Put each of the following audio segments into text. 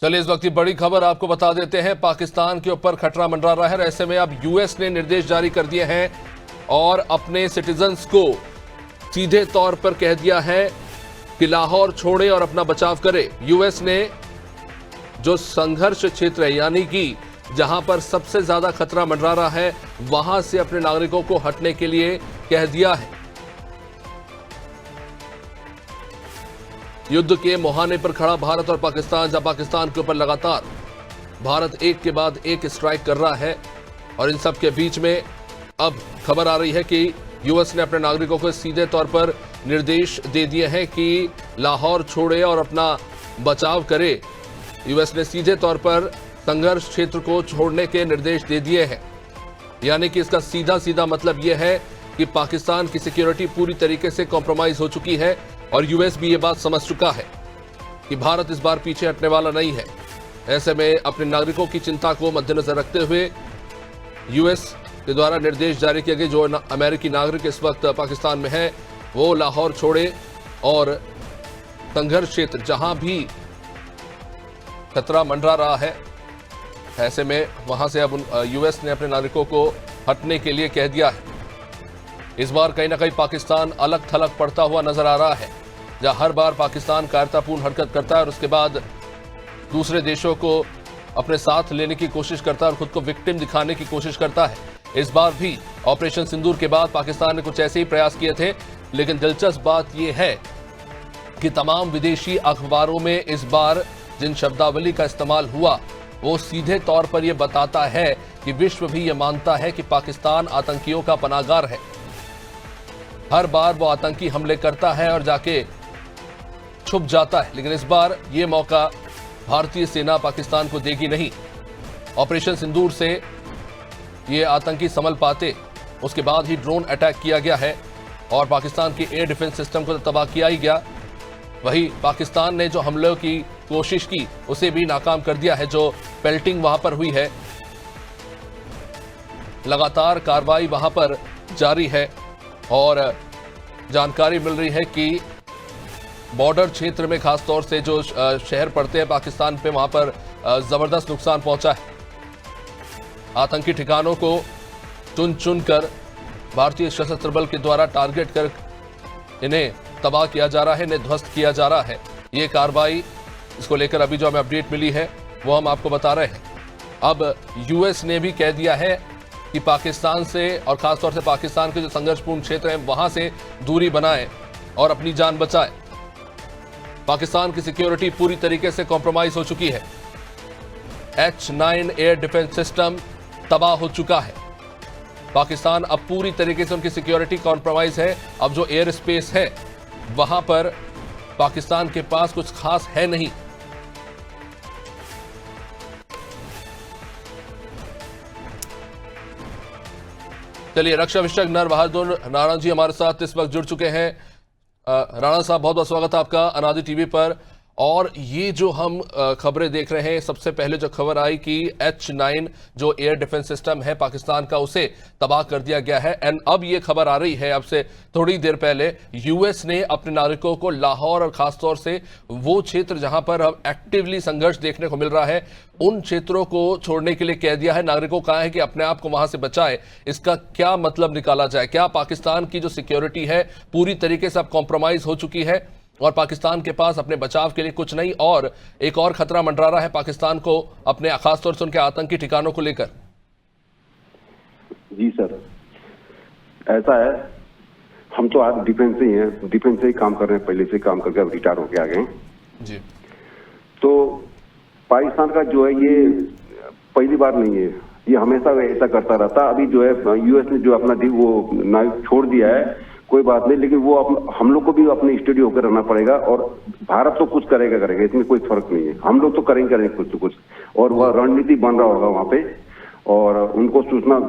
चलिए इस वक्त की बड़ी खबर आपको बता देते हैं। पाकिस्तान के ऊपर खतरा मंडरा रहा है। ऐसे में अब यूएस ने निर्देश जारी कर दिए हैं और अपने सिटीजन्स को सीधे तौर पर कह दिया है कि लाहौर छोड़े और अपना बचाव करे। यूएस ने जो संघर्ष क्षेत्र है, यानी कि जहां पर सबसे ज्यादा खतरा मंडरा रहा है, वहां से अपने नागरिकों को हटने के लिए कह दिया है। युद्ध के मुहाने पर खड़ा भारत और पाकिस्तान, जहां पाकिस्तान के ऊपर लगातार भारत एक के बाद एक स्ट्राइक कर रहा है और इन सब के बीच में अब खबर आ रही है कि यूएस ने अपने नागरिकों को सीधे तौर पर निर्देश दे दिए हैं कि लाहौर छोड़े और अपना बचाव करे। यूएस ने सीधे तौर पर संघर्ष क्षेत्र को छोड़ने के निर्देश दे दिए हैं। यानी कि इसका सीधा सीधा मतलब यह है कि पाकिस्तान की सिक्योरिटी पूरी तरीके से कॉम्प्रोमाइज हो चुकी है और यूएस भी ये बात समझ चुका है कि भारत इस बार पीछे हटने वाला नहीं है। ऐसे में अपने नागरिकों की चिंता को मद्देनजर रखते हुए यूएस के द्वारा निर्देश जारी किए गए जो अमेरिकी नागरिक इस वक्त पाकिस्तान में है, वो लाहौर छोड़े और संघर्ष क्षेत्र जहां भी खतरा मंडरा रहा है, ऐसे में वहां से अब यूएस ने अपने नागरिकों को हटने के लिए कह दिया है। इस बार कहीं ना कहीं पाकिस्तान अलग थलग पड़ता हुआ नजर आ रहा है, जहां हर बार पाकिस्तान कायरतापूर्ण हरकत करता है और उसके बाद दूसरे देशों को अपने साथ लेने की कोशिश करता है और खुद को विक्टिम दिखाने की कोशिश करता है। इस बार भी ऑपरेशन सिंदूर के बाद पाकिस्तान ने कुछ ऐसे ही प्रयास किए थे, लेकिन दिलचस्प बात यह है कि तमाम विदेशी अखबारों में इस बार जिन शब्दावली का इस्तेमाल हुआ वो सीधे तौर पर यह बताता है कि विश्व भी यह मानता है कि पाकिस्तान आतंकियों का पनाहगार है। हर बार वो आतंकी हमले करता है और जाके छुप जाता है, लेकिन इस बार ये मौका भारतीय सेना पाकिस्तान को देगी नहीं। ऑपरेशन सिंदूर से ये आतंकी संभल पाते, उसके बाद ही ड्रोन अटैक किया गया है और पाकिस्तान के एयर डिफेंस सिस्टम को तबाह किया ही गया। वही पाकिस्तान ने जो हमलों की कोशिश की उसे भी नाकाम कर दिया है। जो पेल्टिंग वहां पर हुई है, लगातार कार्रवाई वहां पर जारी है और जानकारी मिल रही है कि बॉर्डर क्षेत्र में खासतौर से जो शहर पड़ते हैं पाकिस्तान पे, वहां पर जबरदस्त नुकसान पहुंचा है। आतंकी ठिकानों को चुन चुन कर भारतीय सशस्त्र बल के द्वारा टारगेट कर इन्हें तबाह किया जा रहा है, इन्हें ध्वस्त किया जा रहा है। ये कार्रवाई, इसको लेकर अभी जो हमें अपडेट मिली है वो हम आपको बता रहे हैं। अब यूएस ने भी कह दिया है कि पाकिस्तान से और खासतौर से पाकिस्तान के जो संघर्षपूर्ण क्षेत्र हैं वहां से दूरी बनाएं और अपनी जान बचाएं। पाकिस्तान की सिक्योरिटी पूरी तरीके से कॉम्प्रोमाइज हो चुकी है। H-9 एयर डिफेंस सिस्टम तबाह हो चुका है। पाकिस्तान अब पूरी तरीके से उनकी सिक्योरिटी कॉम्प्रोमाइज है। अब जो एयर स्पेस है वहां पर पाकिस्तान के पास कुछ खास है नहीं। चलिए, रक्षा विशेषज्ञ नर बहादुर राणा जी हमारे साथ इस वक्त जुड़ चुके हैं। राणा साहब, बहुत बहुत स्वागत है आपका अनादि टीवी पर। और ये जो हम खबरें देख रहे हैं, सबसे पहले जो खबर आई कि H-9 जो एयर डिफेंस सिस्टम है पाकिस्तान का, उसे तबाह कर दिया गया है। एंड अब ये खबर आ रही है अब से थोड़ी देर पहले, यूएस ने अपने नागरिकों को लाहौर और खासतौर से वो क्षेत्र जहां पर अब एक्टिवली संघर्ष देखने को मिल रहा है, उन क्षेत्रों को छोड़ने के लिए कह दिया है। नागरिकों का है कि अपने आप को वहां से बचाए। इसका क्या मतलब निकाला जाए? क्या पाकिस्तान की जो सिक्योरिटी है पूरी तरीके से अब कॉम्प्रोमाइज हो चुकी है और पाकिस्तान के पास अपने बचाव के लिए कुछ नहीं, और एक और खतरा मंडरा रहा है पाकिस्तान को अपने खासतौर से उनके आतंकी ठिकानों को लेकर? जी सर, ऐसा है, हम तो आज डिफेंस से ही हैं, डिफेंस से ही काम कर रहे हैं, पहले से काम करके अब रिटायर होके आ गए जी। तो पाकिस्तान का जो है ये पहली बार नहीं है, ये हमेशा ऐसा करता रहता। अभी जो है यूएस ने जो अपना वो नाइफ छोड़ दिया है, कोई बात नहीं, लेकिन वो हम लोग को भी अपने स्टडी होकर रहना पड़ेगा। और भारत तो कुछ करेगा, इसमें कोई फर्क नहीं है। हम लोग तो करेंगे कुछ तो कुछ, और वह रणनीति बन रहा होगा वहां पे, और उनको सूचना,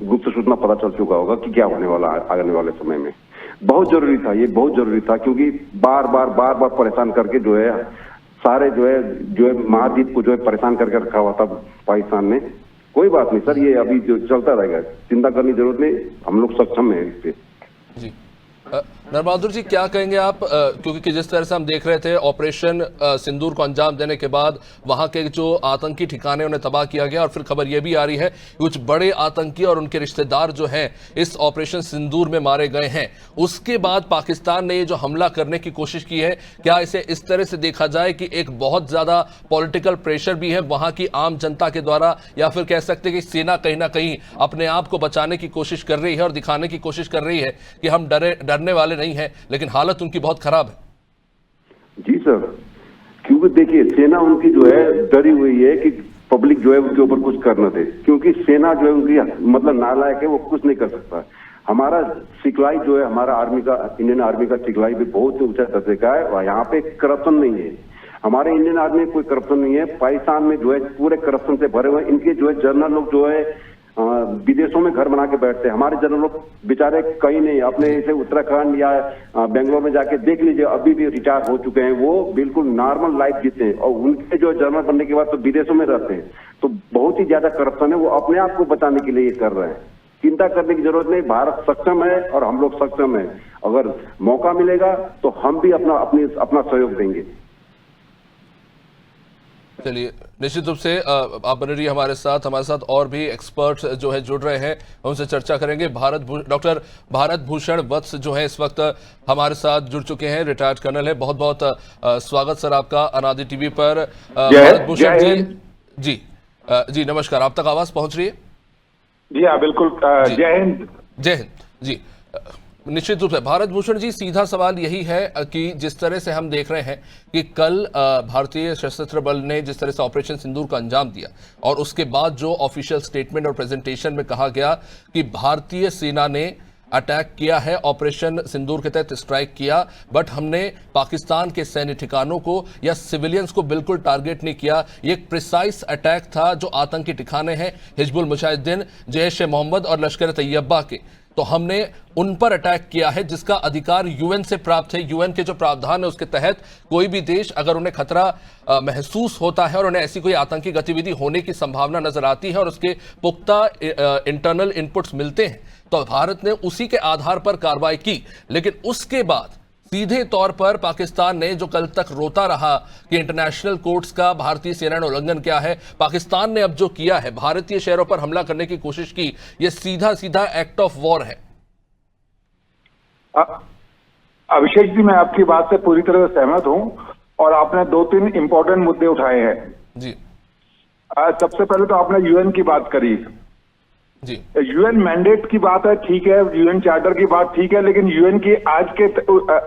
गुप्त सूचना पता चल चुका होगा कि क्या होने वाला आने वाले समय में। बहुत जरूरी था, ये बहुत जरूरी था, क्योंकि बार बार परेशान करके जो है सारे जो है महाद्वीप को जो है परेशान करके रखा हुआ था पाकिस्तान ने। कोई बात नहीं सर, ये अभी जो चलता रहेगा, चिंता करने की जरूरत नहीं, हम लोग सक्षम है इस पे। जी, नर बहादुर जी, क्या कहेंगे आप, क्योंकि जिस तरह से हम देख रहे थे ऑपरेशन सिंदूर को अंजाम देने के बाद वहां के जो आतंकी ठिकाने उन्हें तबाह किया गया, और फिर खबर यह भी आ रही है कि कुछ बड़े आतंकी और उनके रिश्तेदार जो हैं इस ऑपरेशन सिंदूर में मारे गए हैं। उसके बाद पाकिस्तान ने ये जो हमला करने की कोशिश की है, क्या इसे इस तरह से देखा जाए कि एक बहुत ज्यादा पॉलिटिकल प्रेशर भी है वहां की आम जनता के द्वारा, या फिर कह सकते हैं कि सेना कहीं ना कहीं अपने आप को बचाने की कोशिश कर रही है और दिखाने की कोशिश कर रही है कि हम डरने वाले नहीं है, लेकिन हालत उनकी बहुत खराब है? जी सर, क्योंकि देखिए सेना उनकी जो है डरी हुई है कि पब्लिक जो है उनके ऊपर कुछ कर न दे, क्योंकि सेना जो है उनकी मतलब नालायक है, वो कुछ नहीं कर सकता। हमारा सिखलाई जो है, हमारा आर्मी का, इंडियन आर्मी का सिखलाई भी बहुत ऊंचा दर्जे का है और यहाँ पे करप्शन नहीं है। हमारे इंडियन आर्मी में कोई करप्शन नहीं है। पाकिस्तान में जो है पूरे करप्शन से भरे हुए, इनके जो है जनरल लोग जो है विदेशों में घर बना के बैठते हैं। हमारे जनरल लोग बेचारे कहीं नहीं, अपने जैसे उत्तराखंड या बेंगलोर में जाके देख लीजिए, अभी भी रिटायर हो चुके हैं, वो बिल्कुल नॉर्मल लाइफ जीते हैं। और उनके जो जनरल बनने के बाद तो विदेशों में रहते हैं। तो बहुत ही ज्यादा करप्शन है, वो अपने आप को बचाने के लिए ये कर रहे हैं। चिंता करने की जरूरत नहीं, भारत सक्षम है और हम लोग सक्षम है। अगर मौका मिलेगा तो हम भी अपना सहयोग देंगे। चलिए, निश्चित रूप से आप बने रहिए हमारे साथ और भी एक्सपर्ट्स जो है जुड़ रहे हैं, उनसे चर्चा करेंगे। डॉक्टर भारत भूषण वत्स जो है इस वक्त हमारे साथ जुड़ चुके हैं, रिटायर्ड कर्नल है। बहुत बहुत स्वागत सर आपका अनादि टीवी पर। भारत भूषण जी जी नमस्कार, आप तक आवाज पहुंच रही है? जी हाँ बिल्कुल। जय हिंद। जय हिंद जी। निश्चित रूप से भारत भूषण जी, सीधा सवाल यही है कि जिस तरह से हम देख रहे हैं कि कल भारतीय सशस्त्र बल ने जिस तरह से ऑपरेशन सिंदूर का अंजाम दिया, और उसके बाद जो ऑफिशियल स्टेटमेंट और प्रेजेंटेशन में कहा गया कि भारतीय सेना ने अटैक किया है, ऑपरेशन सिंदूर के तहत स्ट्राइक किया, बट हमने पाकिस्तान के सैन्य ठिकानों को या सिविलियंस को बिल्कुल टारगेट नहीं किया। ये एक प्रिसाइज अटैक था जो आतंकी ठिकाने हैं हिजबुल मुजाहिदीन, जैश ए मोहम्मद और लश्कर तैयबा के, तो हमने उन पर अटैक किया है जिसका अधिकार यूएन से प्राप्त है। यूएन के जो प्रावधान है उसके तहत कोई भी देश अगर उन्हें खतरा महसूस होता है और उन्हें ऐसी कोई आतंकी गतिविधि होने की संभावना नजर आती है और उसके पुख्ता इंटरनल इनपुट्स मिलते हैं, तो भारत ने उसी के आधार पर कार्रवाई की। लेकिन उसके बाद सीधे तौर पर पाकिस्तान ने, जो कल तक रोता रहा कि इंटरनेशनल कोर्ट्स का भारतीय सेना ने उल्लंघन किया है, पाकिस्तान ने अब जो किया है, भारतीय शहरों पर हमला करने की कोशिश की, यह सीधा सीधा एक्ट ऑफ वॉर है। अभिषेक जी, मैं आपकी बात से पूरी तरह से सहमत हूं और आपने 2-3 इंपॉर्टेंट मुद्दे उठाए हैं जी। सबसे पहले तो आपने यूएन की बात करी जी। यूएन मैंडेट की बात है, ठीक है, यूएन चार्टर की बात ठीक है, लेकिन यूएन की आज के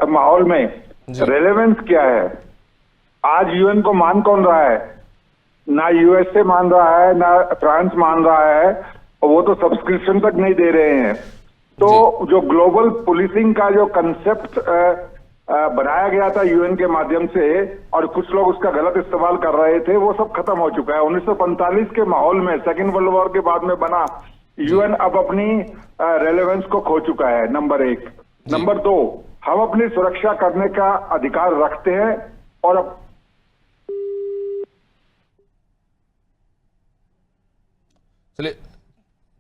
माहौल में रेलेवेंस क्या है? आज यूएन को मान कौन रहा है? ना यूएसए मान रहा है, ना फ्रांस मान रहा है, और वो तो सब्सक्रिप्शन तक नहीं दे रहे हैं। तो जो ग्लोबल पुलिसिंग का जो कंसेप्ट बनाया गया था यूएन के माध्यम से, और कुछ लोग उसका गलत इस्तेमाल कर रहे थे, वो सब खत्म हो चुका है। 1945 के माहौल में, सेकेंड वर्ल्ड वॉर के बाद में बना यूएन अब अपनी रेलेवेंस को खो चुका है, नंबर 1। नंबर 2, हम अपनी सुरक्षा करने का अधिकार रखते हैं और अब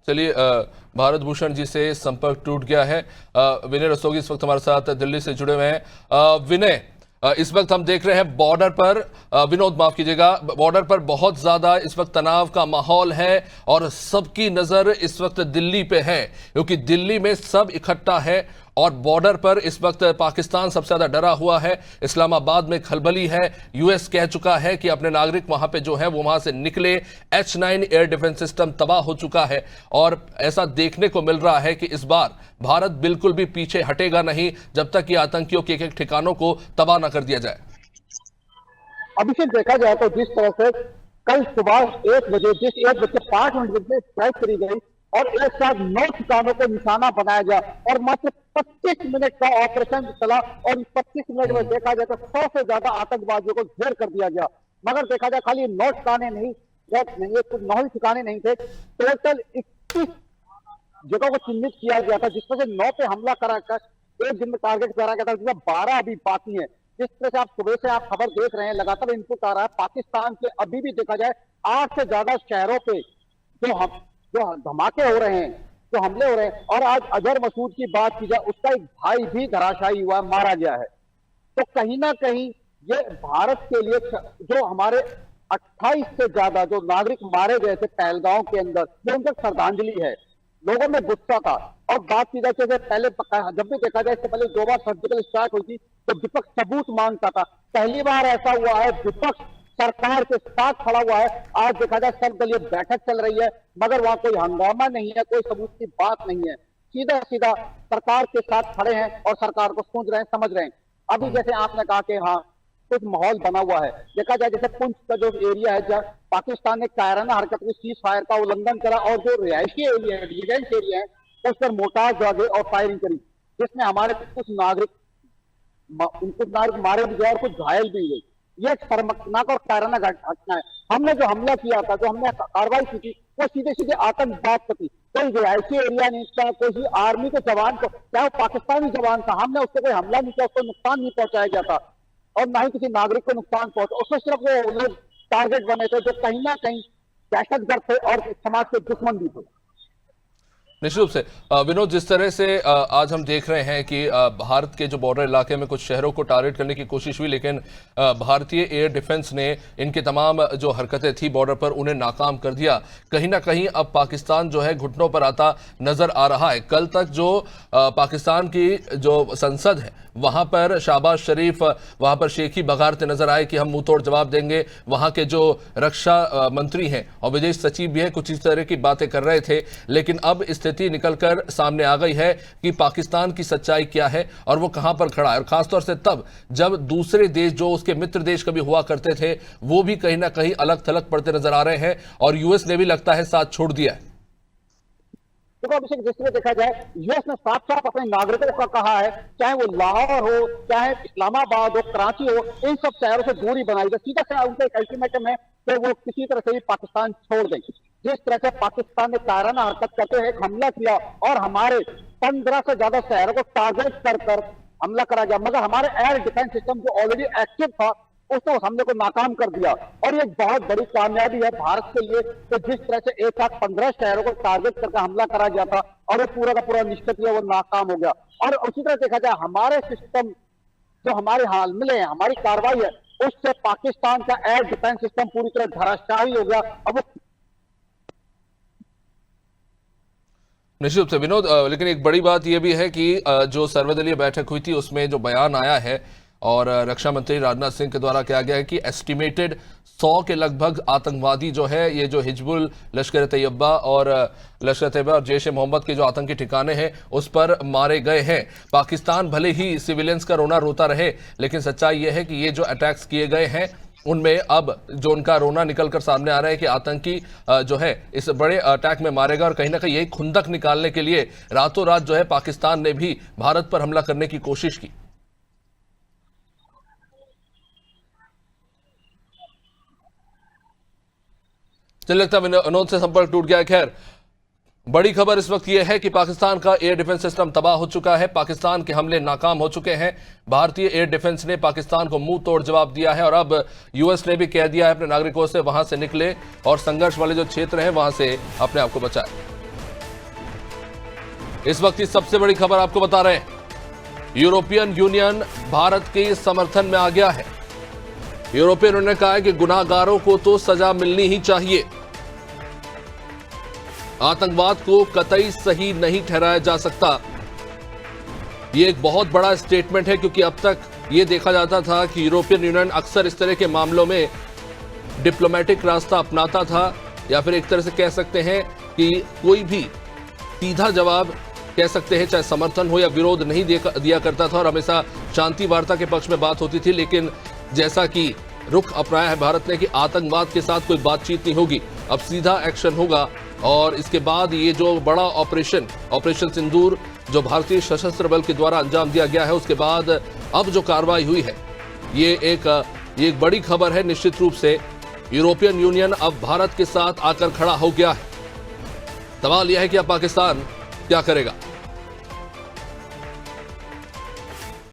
चलिए भारत भूषण जी से संपर्क टूट गया है। विनय रस्तोगी इस वक्त हमारे साथ दिल्ली से जुड़े हुए हैं। विनय, इस वक्त हम देख रहे हैं बॉर्डर पर, विनोद माफ कीजिएगा, बॉर्डर पर बहुत ज्यादा इस वक्त तनाव का माहौल है और सबकी नजर इस वक्त दिल्ली पे है, क्योंकि दिल्ली में सब इकट्ठा है और बॉर्डर पर इस वक्त पाकिस्तान सबसे ज्यादा डरा हुआ है। इस्लामाबाद में खलबली है। यूएस कह चुका है कि अपने नागरिक वहां पे जो है वो वहां से निकले। H-9 एयर डिफेंस सिस्टम तबाह हो चुका है और ऐसा देखने को मिल रहा है कि इस बार भारत बिल्कुल भी पीछे हटेगा नहीं जब तक कि आतंकियों के एक ठिकानों को तबाह न कर दिया जाए। अभिषेक, देखा जाए तो जिस तरह से कल सुबह 1 बजे, जिस 1:05 से स्ट्राइक करी गई और एक साथ 9 ठिकानों को निशाना बनाया गया और मात्र 25 मिनट का ऑपरेशन चला और इस 25 मिनट में देखा जाए तो 100 से ज्यादा आतंकवादियों को घेर कर दिया गया। मगर देखा जाए खाली 9 ठिकाने नहीं, कुछ 9 ही ठिकाने नहीं थे, टोटल 21 जगहों को चिन्हित किया गया था, जिसमें से 9 पे हमला कराकर एक दिन में टारगेट करा गया था, जिसमें 12 अभी बाकी है। जिस तरह से आप सुबह से आप खबर देख रहे हैं, लगातार इनपुट आ रहा है पाकिस्तान से। अभी भी देखा जाए 8 से ज्यादा शहरों पे जो धमाके हो रहे हैं, जो हमले हो रहे हैं। और आज अजहर मसूद की बात की जाए, उसका एक भाई भी धराशायी हुआ, मारा गया है। तो कहीं ना कहीं ये भारत के लिए जो हमारे 28 से ज्यादा जो नागरिक मारे गए थे पहलगांव के अंदर, ये उनका श्रद्धांजलि है। लोगों में गुस्सा था। और बात की जाए तो पहले जब भी देखा जाए, इससे पहले 2 बार सर्जिकल स्ट्राइक हुई थी तो विपक्ष सबूत मांगता था। पहली बार ऐसा हुआ है विपक्ष सरकार के साथ खड़ा हुआ है। आज देखा जाए सर्वदलीय बैठक चल रही है, मगर वहां कोई हंगामा नहीं है, कोई सबूत की बात नहीं है। सीधा सीधा सरकार के साथ खड़े हैं और सरकार को सूझ रहे हैं, समझ रहे हैं। अभी जैसे आपने कहा कि हाँ कुछ माहौल बना हुआ है, देखा जाए जैसे पुंछ का जो एरिया है जहाँ पाकिस्तान ने कायराना हरकत में सीज फायर का उल्लंघन करा और जो रिहायशी एरिया है, रेजिडेंस एरिया है, उस पर मोर्टार दागे और फायरिंग करी, जिसमें हमारे कुछ नागरिक मारे भी गए और कुछ घायल भी हुए। यह शर्मनाक और कायराना घटना है। हमने जो हमला किया था, जो हमने कार्रवाई की थी, वो सीधे सीधे आतंकवाद पर थी। कोई रिहायशी एरिया नहीं था, कोई आर्मी के जवान को, चाहे वो पाकिस्तानी जवान था, हमने उससे कोई हमला नहीं किया, उसको नुकसान नहीं पहुंचाया गया था और ना ही किसी नागरिक को नुकसान पहुंचा। उसमें सिर्फ वो लोग टारगेट बने थे जो कहीं ना कहीं दहशतगर्द थे और समाज के दुश्मन भी थे। निश्चित रूप से विनोद, जिस तरह से आज हम देख रहे हैं कि भारत के जो बॉर्डर इलाके में कुछ शहरों को टारगेट करने की कोशिश हुई, लेकिन भारतीय एयर डिफेंस ने इनके तमाम जो हरकतें थी बॉर्डर पर उन्हें नाकाम कर दिया। कहीं ना कहीं अब पाकिस्तान जो है घुटनों पर आता नजर आ रहा है। कल तक जो पाकिस्तान की जो संसद है वहां पर शहबाज शरीफ वहां पर शेखी बघारते नजर आए कि हम मुंह तोड़ जवाब देंगे। वहां के जो रक्षा मंत्री हैं और विदेश सचिव भी हैं, कुछ इस तरह की बातें कर रहे थे। लेकिन अब स्थिति निकलकर सामने आ गई है कि पाकिस्तान की सच्चाई क्या है और वो कहां पर खड़ा है। और खासतौर से तब जब दूसरे देश जो उसके मित्र देश कभी हुआ करते थे वो भी कहीं ना कहीं अलग थलग पड़ते नजर आ रहे हैं और यूएस ने भी लगता है साथ छोड़ दिया है। देखो अभिषेक, जिस तरह देखा जाए यूएस ने साफ साफ अपने नागरिकों का कहा है, चाहे वो लाहौर हो, चाहे इस्लामाबाद हो, कराची हो, इन सब शहरों से दूरी बनाई जाए। सीधा से उनका एक अल्टीमेटम है कि वो किसी तरह से भी पाकिस्तान छोड़ दें। जिस तरह से पाकिस्तान ने कायराना हरकत करते हुए एक हमला किया और हमारे 15 से ज्यादा शहरों को टारगेट कर हमला करा गया, मगर हमारे एयर डिफेंस सिस्टम जो ऑलरेडी एक्टिव था उसने उस हमले को नाकाम कर दिया। और ये बहुत बड़ी कामयाबी है भारत के लिए कि जिस तरह से 115 शहरों को टारगेट करके हमला करा गया था और वो पूरा का पूरा निश्चित वो नाकाम हो गया। और उसी तरह देखा जाए हमारे सिस्टम जो हमारे हाल मिले हैं, हमारी कार्रवाई है, उससे पाकिस्तान का एयर डिफेंस सिस्टम पूरी तरह धराशायी हो गया। अब निश्चित रूप से विनोद, लेकिन एक बड़ी बात यह भी है कि जो सर्वदलीय बैठक हुई थी उसमें जो बयान आया है और रक्षा मंत्री राजनाथ सिंह के द्वारा कहा गया है कि एस्टिमेटेड 100 के लगभग आतंकवादी जो है, ये जो हिजबुल, लश्कर तैयबा और लश्कर तैयबा और जैश ए मोहम्मद के जो आतंकी ठिकाने हैं उस पर मारे गए हैं। पाकिस्तान भले ही सिविलियंस का रोना रोता रहे, लेकिन सच्चाई यह है कि ये जो अटैक्स किए गए हैं उनमें अब जो उनका रोना निकलकर सामने आ रहा है कि आतंकी जो है इस बड़े अटैक में मारेगा। और कहीं ना कहीं यही खुंदक निकालने के लिए रातों रात जो है पाकिस्तान ने भी भारत पर हमला करने की कोशिश की। चलिए लगता है विनोद से संपर्क टूट गया। खैर, बड़ी खबर इस वक्त यह है कि पाकिस्तान का एयर डिफेंस सिस्टम तबाह हो चुका है, पाकिस्तान के हमले नाकाम हो चुके हैं। भारतीय एयर डिफेंस ने पाकिस्तान को मुंह तोड़ जवाब दिया है और अब यूएस ने भी कह दिया है अपने नागरिकों से वहां से निकले और संघर्ष वाले जो क्षेत्र हैं वहां से अपने आप को बचाएं। इस वक्त की सबसे बड़ी खबर आपको बता रहे हैं, यूरोपियन यूनियन भारत के समर्थन में आ गया है। यूरोपियन यूनियन ने कहा है कि गुनाहगारों को तो सजा मिलनी ही चाहिए, आतंकवाद को कतई सही नहीं ठहराया जा सकता। यह एक बहुत बड़ा स्टेटमेंट है क्योंकि अब तक यह देखा जाता था कि यूरोपियन यूनियन अक्सर इस तरह के मामलों में डिप्लोमेटिक रास्ता अपनाता था या फिर एक तरह से कह सकते हैं कि कोई भी सीधा जवाब कह सकते हैं, चाहे समर्थन हो या विरोध, नहीं दिया करता था और हमेशा शांति वार्ता के पक्ष में बात होती थी। लेकिन जैसा कि रुख अपनाया है भारत ने कि आतंकवाद के साथ कोई बातचीत नहीं होगी, अब सीधा एक्शन होगा। और इसके बाद ये जो बड़ा ऑपरेशन सिंदूर जो भारतीय सशस्त्र बल के द्वारा अंजाम दिया गया है, उसके बाद अब जो कार्रवाई हुई है ये एक बड़ी खबर है। निश्चित रूप से यूरोपियन यूनियन अब भारत के साथ आकर खड़ा हो गया है। सवाल यह है कि अब पाकिस्तान क्या करेगा।